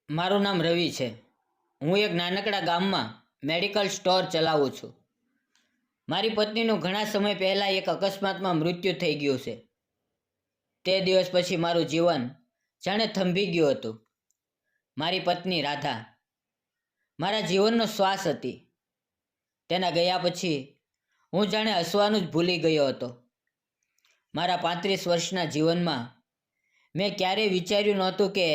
મારું નામ રવિ છે. હું એક નાનકડા ગામમાં મેડિકલ સ્ટોર ચલાવું છું. મારી પત્નીનું ઘણા સમય પહેલાં એક અકસ્માતમાં મૃત્યુ થઈ ગયું છે. તે દિવસ પછી મારું જીવન જાણે થંભી ગયું હતું. મારી પત્ની રાધા મારા જીવનનો શ્વાસ હતી. તેના ગયા પછી હું જાણે હસવાનું જ ભૂલી ગયો હતો. મારા 35 વર્ષના જીવનમાં મેં ક્યારેય વિચાર્યું નહોતું કે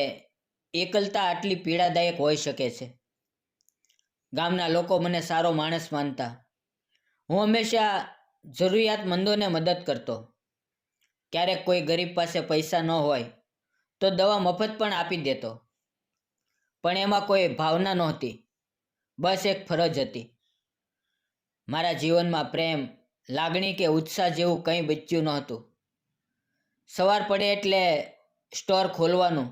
એકલતા આટલી પીડાદાયક હોઈ શકે છે. ગામના લોકો મને સારો માણસ માનતા. હું હંમેશા જરૂરિયાતમંદોને મદદ કરતો. ક્યારેક કોઈ ગરીબ પાસે પૈસા ન હોય તો દવા મફત પણ આપી દેતો. પણ એમાં કોઈ ભાવના નહોતી, બસ એક ફરજ હતી. મારા જીવનમાં પ્રેમ, લાગણી કે ઉત્સાહ જેવું કંઈ બચ્યું નહોતું. સવાર પડે એટલે સ્ટોર ખોલવાનું,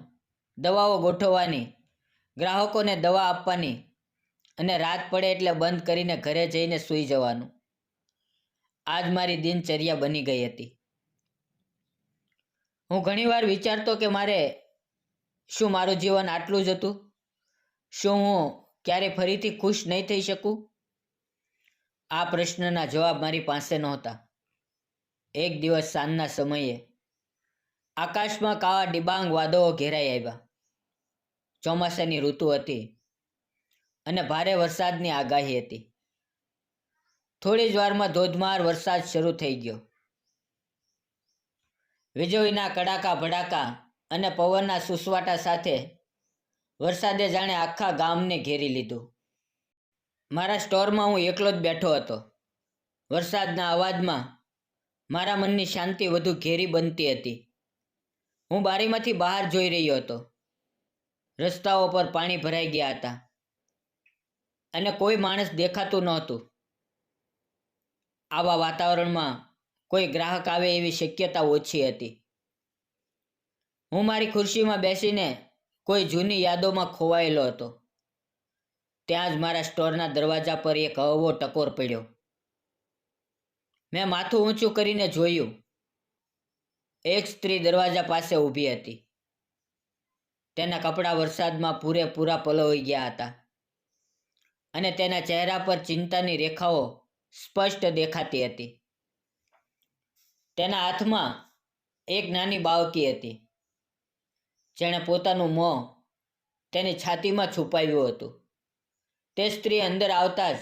દવાઓ ગોઠવવાની, ગ્રાહકોને દવા આપવાની અને રાત પડે એટલે બંધ કરીને ઘરે જઈને સૂઈ જવાનું. આજ મારી દિનચર્યા બની ગઈ હતી. હું ઘણીવાર વિચારતો કે શું મારું જીવન આટલું જ હતું? શું હું ક્યારે ફરીથી ખુશ નહીં થઈ શકું? આ પ્રશ્નના જવાબ મારી પાસે નહોતા. એક દિવસ સાંજના સમયે આકાશમાં કાળા ડિબાંગ વાદળો ઘેરાઈ આવ્યા. ચોમાસાની ઋતુ હતી અને ભારે વરસાદની આગાહી હતી. થોડી જ વારમાં ધોધમાર વરસાદ શરૂ થઈ ગયો. વીજળીના કડાકા ભડાકા અને પવનના સુસવાટા સાથે વરસાદે જાણે આખા ગામને ઘેરી લીધું. મારા સ્ટોરમાં હું એકલો જ બેઠો હતો. વરસાદના અવાજમાં મારા મનની શાંતિ વધુ ઘેરી બનતી હતી. હું બારીમાંથી બહાર જોઈ રહ્યો હતો. રસ્તાઓ પર પાણી ભરાઈ ગયા હતા અને કોઈ માણસ દેખાતું નહોતું. આવા વાતાવરણમાં કોઈ ગ્રાહક આવે એવી શક્યતા ઓછી હતી. હું મારી ખુરશીમાં બેસીને કોઈ જૂની યાદોમાં ખોવાયેલો હતો. ત્યાં જ મારા સ્ટોરના દરવાજા પર એક હળવો ટકોર પડ્યો. મેં માથું ઊંચું કરીને જોયું. એક સ્ત્રી દરવાજા પાસે ઊભી હતી. તેના કપડાં વરસાદમાં પૂરેપૂરા પલળી ગયા હતા અને તેના ચહેરા પર ચિંતાની રેખાઓ સ્પષ્ટ દેખાતી હતી. તેના હાથમાં એક નાની બાળકી હતી, જેણે પોતાનું મોં તેની છાતીમાં છુપાવ્યું હતું. તે સ્ત્રી અંદર આવતા જ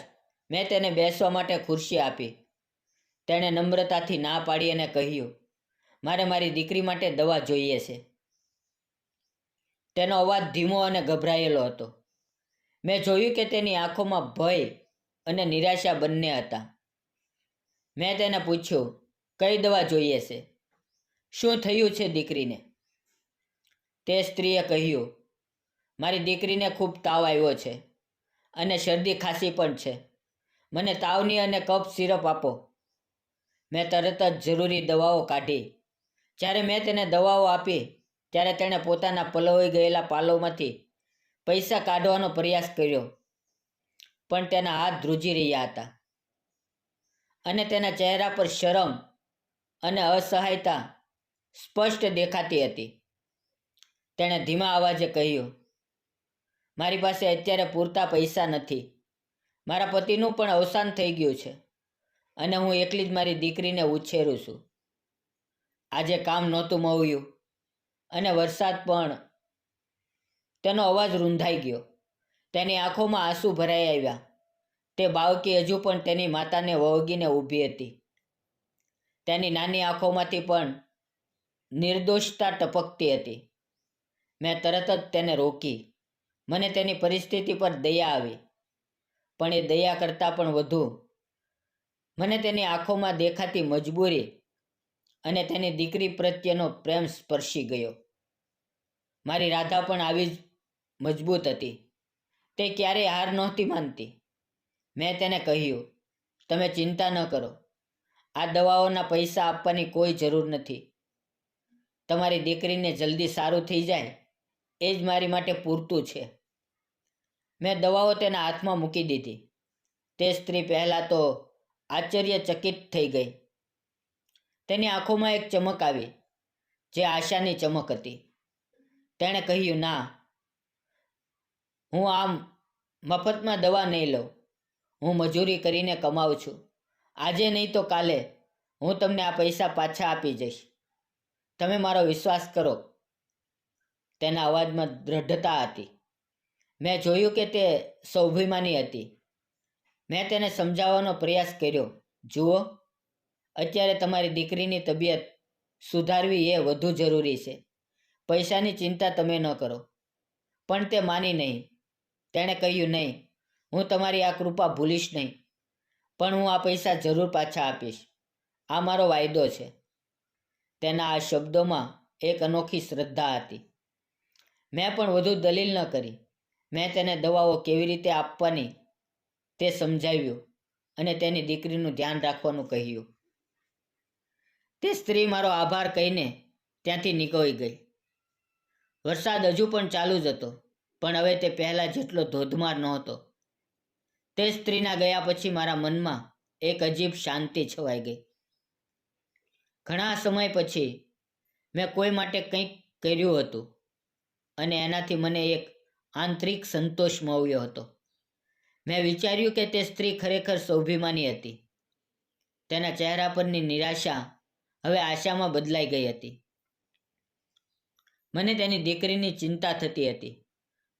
મેં તેને બેસવા માટે ખુરશી આપી. તેણે નમ્રતાથી ના પાડી અને કહ્યું, મારે મારી દીકરી માટે દવા જોઈએ છે. તેનો અવાજ ધીમો અને ગભરાયેલો હતો. મેં જોયું કે તેની આંખોમાં ભય અને નિરાશા બંને હતા. મેં તેને પૂછ્યું, કઈ દવા જોઈએ છે? શું થયું છે દીકરીને? તે સ્ત્રીએ કહ્યું, મારી દીકરીને ખૂબ તાવ આવ્યો છે અને શરદી ખાંસી પણ છે. મને તાવની અને કફ સિરપ આપો. મેં તરત જ જરૂરી દવાઓ કાઢી. જ્યારે મેં તેને દવાઓ આપી ત્યારે તેણે પોતાના પલળી ગયેલા પાલોમાંથી પૈસા કાઢવાનો પ્રયાસ કર્યો, પણ તેના હાથ ધ્રુજી રહ્યા હતા અને તેના ચહેરા પર શરમ અને અસહાયતા સ્પષ્ટ દેખાતી હતી. તેણે ધીમા અવાજે કહ્યું, મારી પાસે અત્યારે પૂરતા પૈસા નથી. મારા પતિનું પણ અવસાન થઈ ગયું છે અને હું એકલી જ મારી દીકરીને ઉછેરું છું. આજે કામ નહોતું મળ્યું અને વરસાદ પણ. તેનો અવાજ રૂંધાઈ ગયો. તેની આંખોમાં આંસુ ભરાઈ આવ્યા. તે બાળકી હજુ પણ તેની માતાને વળગીને ઊભી હતી. તેની નાની આંખોમાંથી પણ નિર્દોષતા ટપકતી હતી. મેં તરત જ તેને રોકી. મને તેની પરિસ્થિતિ પર દયા આવી, પણ એ દયા કરતાં પણ વધુ મને તેની આંખોમાં દેખાતી મજબૂરી અને તેની દીકરી પ્રત્યેનો પ્રેમ સ્પર્શી ગયો. મારી રાધા પણ આવી જ મજબૂત હતી. તે ક્યારેય હાર નહોતી માનતી. મેં તેને કહ્યું, તમે ચિંતા ન કરો. આ દવાઓના પૈસા આપવાની કોઈ જરૂર નથી. તમારી દીકરીને જલ્દી સારું થઈ જાય એ જ મારી માટે પૂરતું છે. મેં દવાઓ તેના હાથમાં મૂકી દીધી. તે સ્ત્રી પહેલાં તો આશ્ચર્યચકિત થઈ ગઈ. તેની આંખોમાં એક ચમક આવી, જે આશાની ચમક હતી. તેણે કહ્યું, ના, હું આમ મફતમાં દવા નહીં લઉં. હું મજૂરી કરીને કમાઉં છું. આજે નહીં તો કાલે હું તમને આ પૈસા પાછા આપી જઈશ. તમે મારો વિશ્વાસ કરો. તેના અવાજમાં દૃઢતા હતી. મેં જોયું કે તે સ્વાભિમાની હતી. મેં તેને સમજાવવાનો પ્રયાસ કર્યો. જુઓ, અત્યારે તમારી દીકરીની તબિયત સુધારવી એ વધુ જરૂરી છે. પૈસાની ચિંતા તમે ન કરો. પણ તે માની નહીં. તેણે કહ્યું, નહીં, હું તમારી આ કૃપા ભૂલીશ નહીં. પણ હું આ પૈસા જરૂર પાછા આપીશ. આ મારો વાયદો છે. તેના આ શબ્દોમાં એક અનોખી શ્રદ્ધા હતી. મેં પણ વધુ દલીલ ન કરી. મેં તેને દવાઓ કેવી રીતે આપવાની તે સમજાવ્યું અને તેની દીકરીનું ધ્યાન રાખવાનું કહ્યું. તે સ્ત્રી મારો આભાર કહીને ત્યાંથી નીકળી ગઈ. વરસાદ હજુ પણ ચાલુ જ હતો, પણ હવે તે પહેલાં જેટલો ધોધમાર નહોતો. તે સ્ત્રીના ગયા પછી મારા મનમાં એક અજીબ શાંતિ છવાઈ ગઈ. ઘણા સમય પછી મેં કોઈ માટે કંઈક કર્યું હતું અને એનાથી મને એક આંતરિક સંતોષ મળ્યો હતો. મેં વિચાર્યું કે તે સ્ત્રી ખરેખર સ્વાભિમાની હતી. તેના ચહેરા પરની નિરાશા હવે આશામાં બદલાઈ ગઈ હતી. મને તેની દીકરીની ચિંતા થતી હતી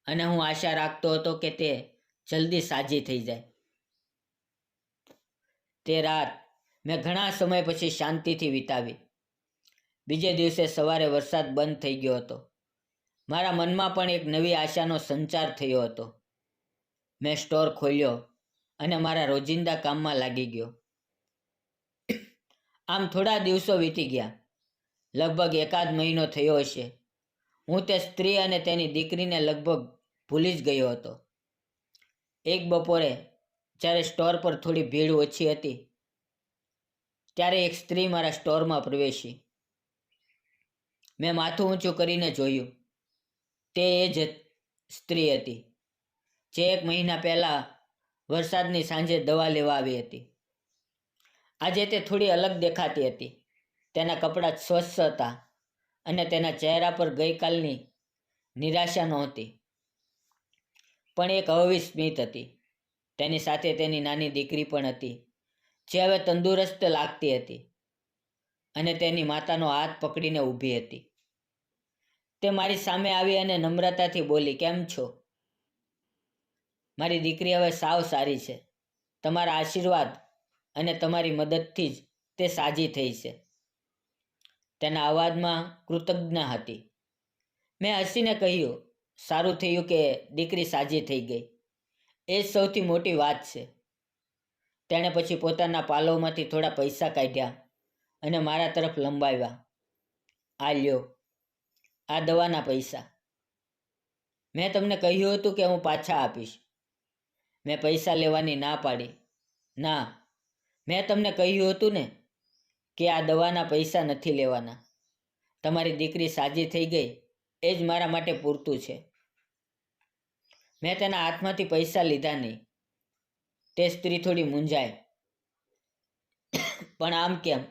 અને હું આશા રાખતો હતો કે તે જલ્દી સાજી થઈ જાય. તે રાત મેં ઘણા સમય પછી શાંતિથી વિતાવી. બીજે દિવસે સવારે વરસાદ બંધ થઈ ગયો હતો. મારા મનમાં પણ એક નવી આશાનો સંચાર થયો હતો. મેં સ્ટોર ખોલ્યો અને મારા રોજિંદા કામમાં લાગી ગયો. આમ થોડા દિવસો વીતી ગયા. લગભગ એકાદ મહિનો થયો હશે. હું તે સ્ત્રી અને તેની દીકરીને લગભગ ભૂલી જ ગયો હતો. એક બપોરે જ્યારે સ્ટોર પર થોડી ભીડ ઓછી હતી, ત્યારે એક સ્ત્રી મારા સ્ટોરમાં પ્રવેશી. મેં માથું ઊંચું કરીને જોયું. તે એ જ સ્ત્રી હતી જે એક મહિના પહેલાં વરસાદની સાંજે દવા લેવા આવી હતી. આજે તે થોડી અલગ દેખાતી હતી. તેના કપડાં સ્વચ્છ હતા અને તેના ચહેરા પર ગઈકાલની નિરાશા નહોતી, પણ એક અવળી સ્મિત હતી. તેની સાથે તેની નાની દીકરી પણ હતી, જે હવે તંદુરસ્ત લાગતી હતી અને તેની માતાનો હાથ પકડીને ઊભી હતી. તે મારી સામે આવી અને નમ્રતાથી બોલી, કેમ છો? મારી દીકરી હવે સાવ સારી છે. તમારા આશીર્વાદ અને તમારી મદદથી જ તે સાજી થઈ છે. તેના અવાજમાં કૃતજ્ઞતા હતી. મેં હસીને કહ્યું, સારું થયું કે દીકરી સાજી થઈ ગઈ. એ જ સૌથી મોટી વાત છે. તેણે પછી પોતાના પાલવમાંથી થોડા પૈસા કાઢ્યા અને મારા તરફ લંબાવ્યા. આ લ્યો, આ દવાના પૈસા. મેં તમને કહ્યું હતું કે હું પાછા આપીશ. મેં પૈસા લેવાની ના પાડી. ના, મેં તમને કહ્યું હતું ને કે આ દવાના પૈસા નથી લેવાના. તમારી દીકરી સાજી થઈ ગઈ એ જ મારા માટે પૂરતું છે. મેં તેના હાથમાંથી પૈસા લીધા નહીં. તે સ્ત્રી થોડી મૂંઝાઈ. પણ આમ કેમ?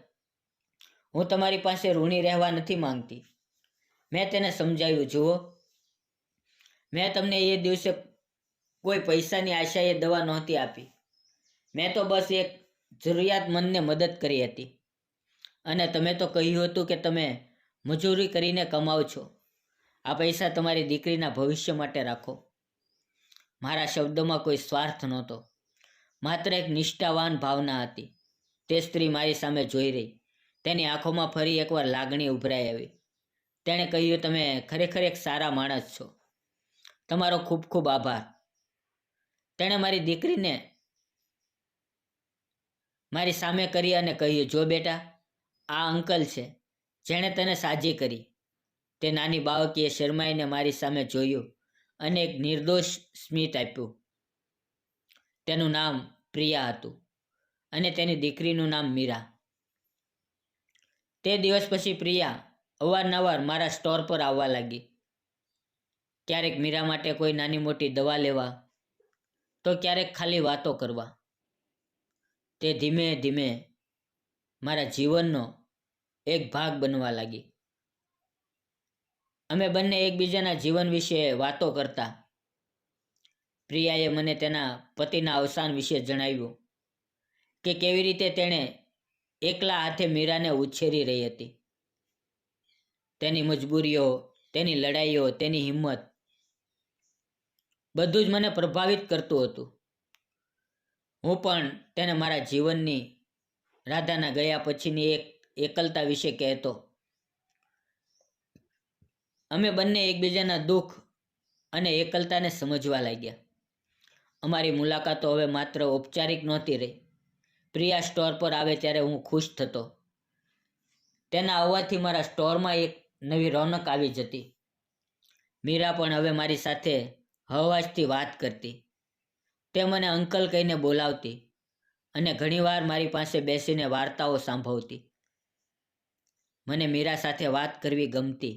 હું તમારી પાસે ઋણી રહેવા નથી માંગતી. મેં તેને સમજાવ્યું, જુઓ, મેં તમને એ દિવસે કોઈ પૈસાની આશાએ દવા નહોતી આપી. મેં તો બસ એક જરૂરિયાતમંદને મદદ કરી હતી. અને તમે તો કહ્યું હતું કે તમે મજૂરી કરીને કમાઓ છો. આ પૈસા તમારી દીકરીના ભવિષ્ય માટે રાખો. મારા શબ્દોમાં કોઈ સ્વાર્થ નહોતો, માત્ર એક નિષ્ઠાવાન ભાવના હતી. તે સ્ત્રી મારી સામે જોઈ રહી. તેની આંખોમાં ફરી એકવાર લાગણી ઉભરાઈ આવી. તેણે કહ્યું, તમે ખરેખર એક સારા માણસ છો. તમારો ખૂબ ખૂબ આભાર. તેણે મારી દીકરીને મારી સામે કરી અને કહ્યું, જો બેટા, આ અંકલ છે જેણે તને સાજી કરી. તે નાની બાળકીએ શરમાઈને મારી સામે જોયું અને એક નિર્દોષ સ્મિત આપ્યું. તેનું નામ પ્રિયા હતું અને તેની દીકરીનું નામ મીરા. તે દિવસ પછી પ્રિયા અવારનવાર મારા સ્ટોર પર આવવા લાગી. ક્યારેક મીરા માટે કોઈ નાની મોટી દવા લેવા, તો ક્યારેક ખાલી વાતો કરવા. તે ધીમે ધીમે મારા જીવનનો એક ભાગ બનવા લાગી. અમે બંને એકબીજાના જીવન વિશે વાતો કરતા. પ્રિયાએ મને તેના પતિના અવસાન વિશે જણાવ્યું કે કેવી રીતે તેણે એકલા હાથે મીરાને ઉછેરી રહી હતી. તેની મજબૂરીઓ, તેની લડાઈઓ, તેની હિંમત બધું જ મને પ્રભાવિત કરતું હતું. હું પણ તેને મારા જીવનની, રાધાના ગયા પછીની એક એકલતા વિશે કહેતો. અમે બંને એકબીજાના દુઃખ અને એકલતાને સમજવા લાગ્યા. અમારી મુલાકાતો હવે માત્ર ઔપચારિક નહોતી રહી. પ્રિયા સ્ટોર પર આવે ત્યારે હું ખુશ થતો. તેના આવવાથી મારા સ્ટોરમાં એક નવી રોનક આવી જતી. મીરા પણ હવે મારી સાથે હળવાશથી વાત કરતી. તે મને અંકલ કહીને બોલાવતી અને ઘણીવાર મારી પાસે બેસીને વાર્તાઓ સાંભળતી. મને મીરા સાથે વાત કરવી ગમતી.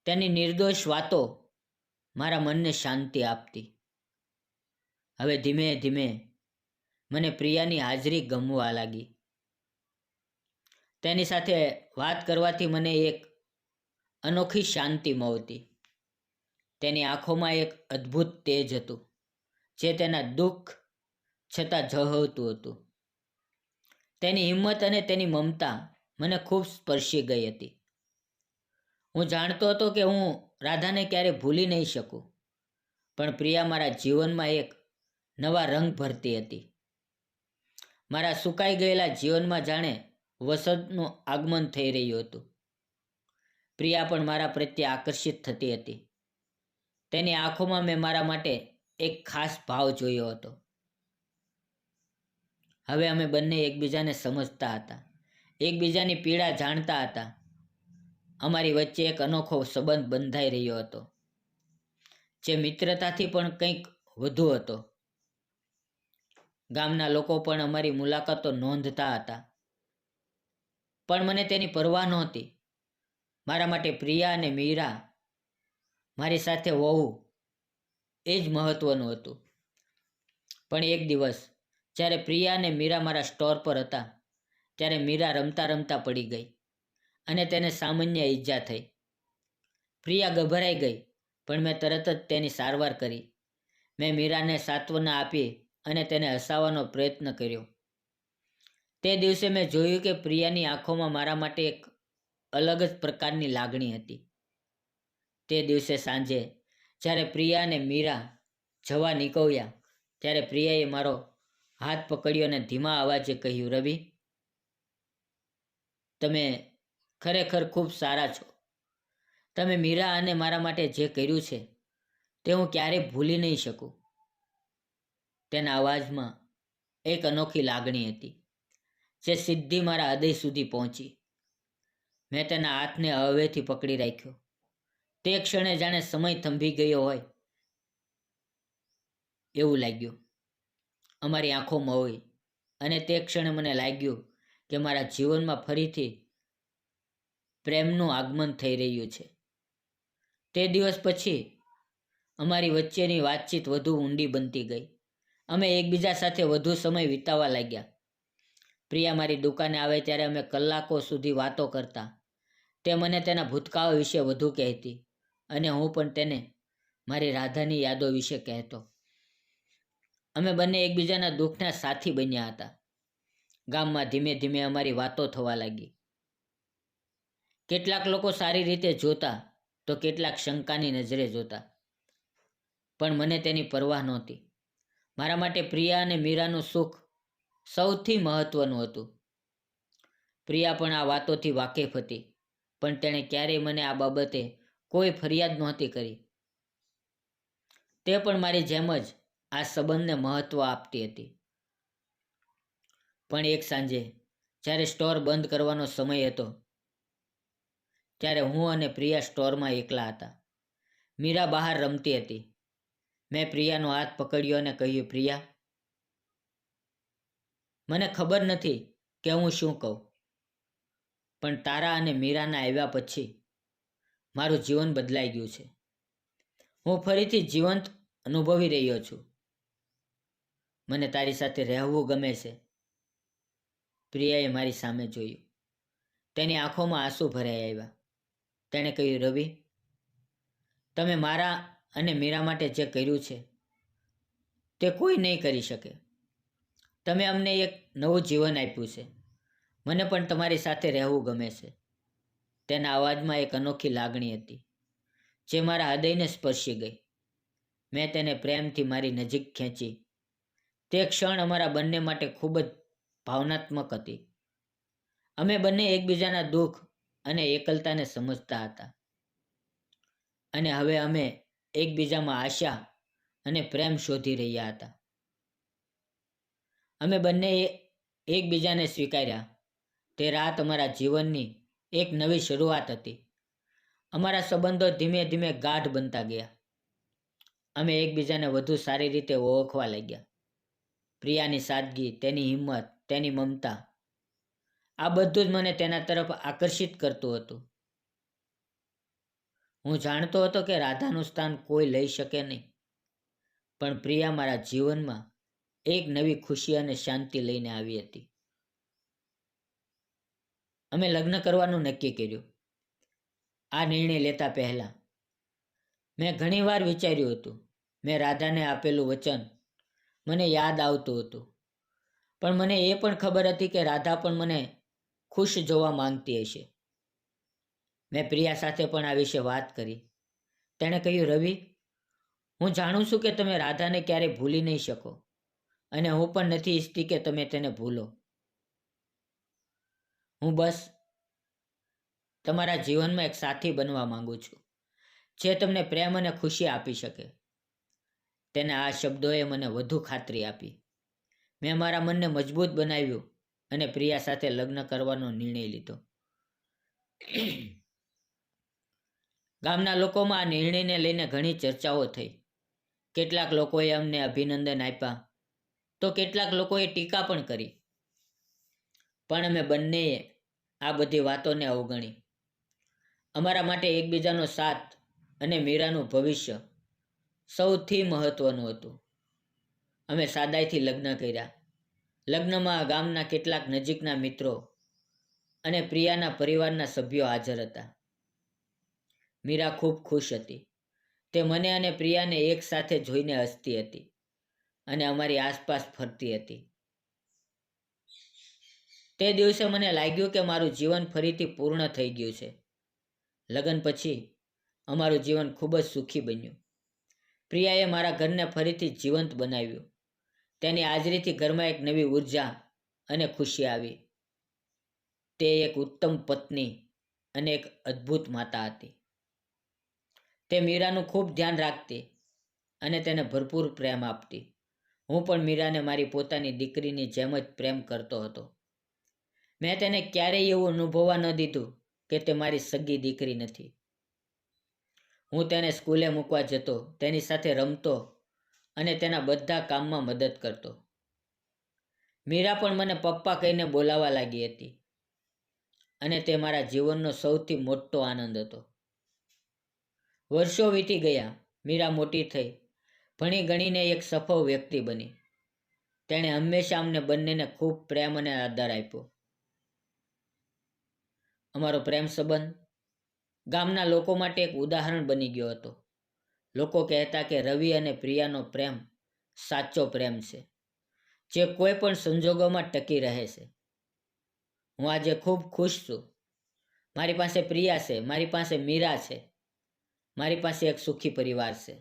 તેની નિર્દોષ વાતો મારા મનને શાંતિ આપતી. હવે ધીમે ધીમે મને પ્રિયાની હાજરી ગમવા લાગી. તેની સાથે વાત કરવાથી મને એક અનોખી શાંતિ મળતી. તેની આંખોમાં એક અદ્ભુત તેજ હતું, જે તેના દુઃખ છતાં ઝળહળતું હતું. તેની હિંમત અને તેની મમતા મને ખૂબ સ્પર્શી ગઈ હતી. હું જાણતો હતો કે હું રાધાને ક્યારે ભૂલી નહીં શકું, પણ પ્રિયા મારા જીવનમાં એક નવા રંગ ભરતી હતી. મારા સુકાઈ ગયેલા જીવનમાં જાણે વસંતનું આગમન થઈ રહ્યું હતું. પ્રિયા પણ મારા પ્રત્યે આકર્ષિત થતી હતી. તેની આંખોમાં મેં મારા માટે એક ખાસ ભાવ જોયો હતો. હવે અમે બંને એકબીજાને સમજતા હતા, એકબીજાની પીડા જાણતા હતા. અમારી વચ્ચે એક અનોખો સંબંધ બંધાઈ રહ્યો હતો, જે મિત્રતાથી પણ કંઈક વધુ હતો. ગામના લોકો પણ અમારી મુલાકાતો નોંધતા હતા, પણ મને તેની પરવા નહોતી. મારા માટે પ્રિયા અને મીરા મારી સાથે હોવું એ જ મહત્વનું હતું. પણ એક દિવસ જ્યારે પ્રિયા અને મીરા મારા સ્ટોર પર હતા, ત્યારે મીરા રમતા રમતા પડી ગઈ અને તેને સામાન્ય ઈજા થઈ. પ્રિયા ગભરાઈ ગઈ, પણ મેં તરત જ તેની સારવાર કરી. મેં મીરાને સાંત્વના આપી અને તેને હસાવવાનો પ્રયત્ન કર્યો. તે દિવસે મેં જોયું કે પ્રિયાની આંખોમાં મારા માટે એક અલગ જ પ્રકારની લાગણી હતી. તે દિવસે સાંજે જ્યારે પ્રિયા અને મીરા જવા નીકળ્યા, ત્યારે પ્રિયાએ મારો હાથ પકડ્યો અને ધીમા અવાજે કહ્યું, રવિ, તમે ખરેખર ખૂબ સારા છો. તમે મીરા અને મારા માટે જે કર્યું છે તે હું ક્યારેય ભૂલી નહીં શકું. તેના અવાજમાં એક અનોખી લાગણી હતી, જે સીધી મારા હૃદય સુધી પહોંચી. મેં તેના હાથને હળવેથી પકડી રાખ્યો. તે ક્ષણે જાણે સમય થંભી ગયો હોય એવું લાગ્યું. અમારી આંખો મળી અને તે ક્ષણે મને લાગ્યું કે મારા જીવનમાં ફરીથી પ્રેમનું આગમન થઈ રહ્યું છે. તે દિવસ પછી અમારી વચ્ચેની વાતચીત વધુ ઊંડી બનતી ગઈ. અમે એકબીજા સાથે વધુ સમય વિતાવવા લાગ્યા. પ્રિયા મારી દુકાને આવે ત્યારે અમે કલાકો સુધી વાતો કરતા. તે મને તેના ભૂતકાળ વિશે વધુ કહેતી અને હું પણ તેને મારી રાધાની યાદો વિશે કહેતો. અમે બંને એકબીજાના દુઃખના સાથી બન્યા હતા. ગામમાં ધીમે ધીમે અમારી વાતો થવા લાગી. કેટલાક લોકો સારી રીતે જોતા તો કેટલાક શંકાની નજરે જોતા, પણ મને તેની પરવા નહોતી. મારા માટે પ્રિયા અને મીરાનું સુખ સૌથી મહત્વનું હતું. પ્રિયા પણ આ વાતોથી વાકેફ હતી, પણ તેણે ક્યારેય મને આ બાબતે કોઈ ફરિયાદ નહોતી કરી. તે પણ મારી જેમ જ આ સંબંધને મહત્વ આપતી હતી. પણ એક સાંજે જ્યારે સ્ટોર બંધ કરવાનો સમય હતો, ત્યારે હું અને પ્રિયા સ્ટોરમાં એકલા હતા. મીરા બહાર રમતી હતી. મેં પ્રિયાનો હાથ પકડ્યો અને કહ્યું, પ્રિયા, મને ખબર નથી કે હું શું કહું, પણ તારા અને મીરાના આવ્યા પછી મારું જીવન બદલાઈ ગયું છે. હું ફરીથી જીવંત અનુભવી રહ્યો છું. મને તારી સાથે રહેવું ગમે છે. પ્રિયાએ મારી સામે જોયું. તેની આંખોમાં આંસુ ભરાઈ આવ્યા. તેણે કહ્યું, રવિ, તમે મારા અને મીરા માટે જે કર્યું છે તે કોઈ નહીં કરી શકે. તમે અમને એક નવું જીવન આપ્યું છે. મને પણ તમારી સાથે રહેવું ગમે છે. તેના અવાજમાં એક અનોખી લાગણી હતી જે મારા હૃદયને સ્પર્શી ગઈ. મેં તેને પ્રેમથી મારી નજીક ખેંચી. તે ક્ષણ અમારા બંને માટે ખૂબ જ ભાવનાત્મક હતી. અમે બંને એકબીજાના દુઃખ અને એકલતાને સમજતા હતા. અને હવે અમે એકબીજામાં આશા અને પ્રેમ શોધી રહ્યા હતા. અમે બંને એકબીજાને સ્વીકાર્યા. તે રાત અમારા જીવનની એક નવી શરૂઆત હતી. અમારા સંબંધો ધીમે ધીમે ગાઢ બનતા ગયા. અમે એકબીજાને વધુ સારી રીતે ઓળખવા લાગ્યા. પ્રિયાની સાદગી, તેની હિંમત, તેની મમતા, આ બધું જ મને તેના તરફ આકર્ષિત કરતું હતું. હું જાણતો હતો કે રાધાનું સ્થાન કોઈ લઈ શકે નહીં, પણ પ્રિયા મારા જીવનમાં એક નવી ખુશી અને શાંતિ લઈને આવી હતી. અમે લગ્ન કરવાનું નક્કી કર્યું. આ નિર્ણય લેતા પહેલા મેં ઘણીવાર વિચાર્યું હતું. મેં રાધાને આપેલું વચન મને યાદ આવતું હતું, પણ મને એ પણ ખબર હતી કે રાધા પણ મને ખુશ જોવા માંગતી હશે. મેં પ્રિયા સાથે પણ આ વિશે વાત કરી. તેણે કહ્યું, રવિ, હું જાણું છું કે તમે રાધાને ક્યારેય ભૂલી નહીં શકો, અને હું પણ નથી ઈચ્છતી કે તમે તેને ભૂલો. હું બસ તમારા જીવનમાં એક સાથી બનવા માંગુ છું જે તમને પ્રેમ અને ખુશી આપી શકે. તેના આ શબ્દોએ મને વધુ ખાતરી આપી. મેં મારા મનને મજબૂત બનાવ્યું અને પ્રિયા સાથે લગ્ન કરવાનો નિર્ણય લીધો. ગામના લોકોમાં આ નિર્ણયને લઈને ઘણી ચર્ચાઓ થઈ. કેટલાક લોકોએ અમને અભિનંદન આપ્યા, તો કેટલાક લોકોએ ટીકા પણ કરી. પણ અમે બંનેએ આ બધી વાતોને અવગણી. અમારા માટે એકબીજાનો સાથ અને મીરાનું ભવિષ્ય સૌથી મહત્વનું હતું. અમે સાદાઈથી લગ્ન કર્યા. લગ્નમાં ગામના કેટલાક નજીકના મિત્રો અને પ્રિયાના પરિવારના સભ્યો હાજર હતા. મીરા ખૂબ ખુશ હતી. તે મને અને પ્રિયાને એક સાથે જોઈને હસતી હતી અને અમારી આસપાસ ફરતી હતી. તે દિવસે મને લાગ્યું કે મારું જીવન ફરીથી પૂર્ણ થઈ ગયું છે. લગ્ન પછી અમારું જીવન ખૂબ જ સુખી બન્યું. પ્રિયાએ મારા ઘરને ફરીથી જીવંત બનાવ્યું. તેની હાજરીથી ઘરમાં એક નવી ઉર્જા અને ખુશી આવી. તે એક ઉત્તમ પત્ની અને એક અદ્ભુત માતા હતી. તે મીરાનું ખૂબ ધ્યાન રાખતી અને તેને ભરપૂર પ્રેમ આપતી. હું પણ મીરાને મારી પોતાની દીકરીની જેમ જ પ્રેમ કરતો હતો. મેં તેને ક્યારેય એવું અનુભવવા ન દીધું કે તે મારી સગી દીકરી નથી. હું તેને સ્કૂલે મૂકવા જતો, તેની સાથે રમતો અને તેના બધા કામમાં મદદ કરતો. મીરા પણ મને પપ્પા કહીને બોલાવવા લાગી હતી, અને તે મારા જીવનનો સૌથી મોટો આનંદ હતો. વર્ષો વીતી ગયા. મીરા મોટી થઈ, ભણી ગણીને એક સફળ વ્યક્તિ બની. તેણે હંમેશા અમને બંનેને ખૂબ પ્રેમ અને આદર આપ્યો. અમારો પ્રેમ સંબંધ ગામના લોકો માટે એક ઉદાહરણ બની ગયો હતો. લોકો કહેતા કે રવિ અને પ્રિયાનો પ્રેમ સાચો પ્રેમ છે, જે કોઈ પણ સંજોગોમાં ટકી રહે છે. હું આજે ખૂબ ખુશ છું. મારી પાસે પ્રિયા છે, મારી પાસે મીરા છે, મારી પાસે એક સુખી પરિવાર છે.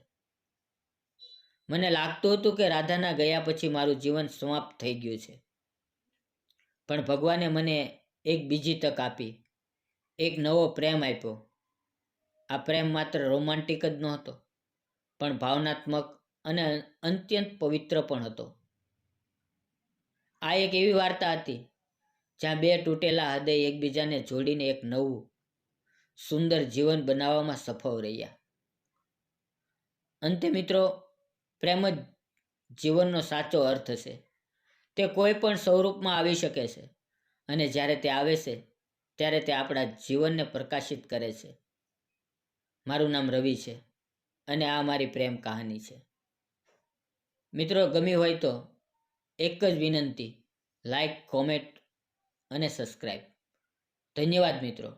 મને લાગતું હતું કે રાધાના ગયા પછી મારું જીવન સમાપ્ત થઈ ગયું છે, પણ ભગવાને મને એક બીજી તક આપી, એક નવો પ્રેમ આપ્યો. આ પ્રેમ માત્ર રોમાન્ટિક જ નહોતો, પણ ભાવનાત્મક અને અત્યંત પવિત્ર પણ હતો. આ એક એવી વાર્તા હતી જ્યાં બે તૂટેલા હૃદય એકબીજાને જોડીને એક નવું સુંદર જીવન બનાવવામાં સફળ રહ્યા. અંતે મિત્રો, પ્રેમ જ જીવનનો સાચો અર્થ છે. તે કોઈ પણ સ્વરૂપમાં આવી શકે છે, અને જ્યારે તે આવે છે ત્યારે તે આપણા જીવનને પ્રકાશિત કરે છે. મારું નામ રવિ છે, અને આ મારી પ્રેમ કહાની છે. મિત્રો, ગમી હોય તો એક જ વિનંતી: લાઈક, કોમેન્ટ અને સબસ્ક્રાઈબ. ધન્યવાદ મિત્રો.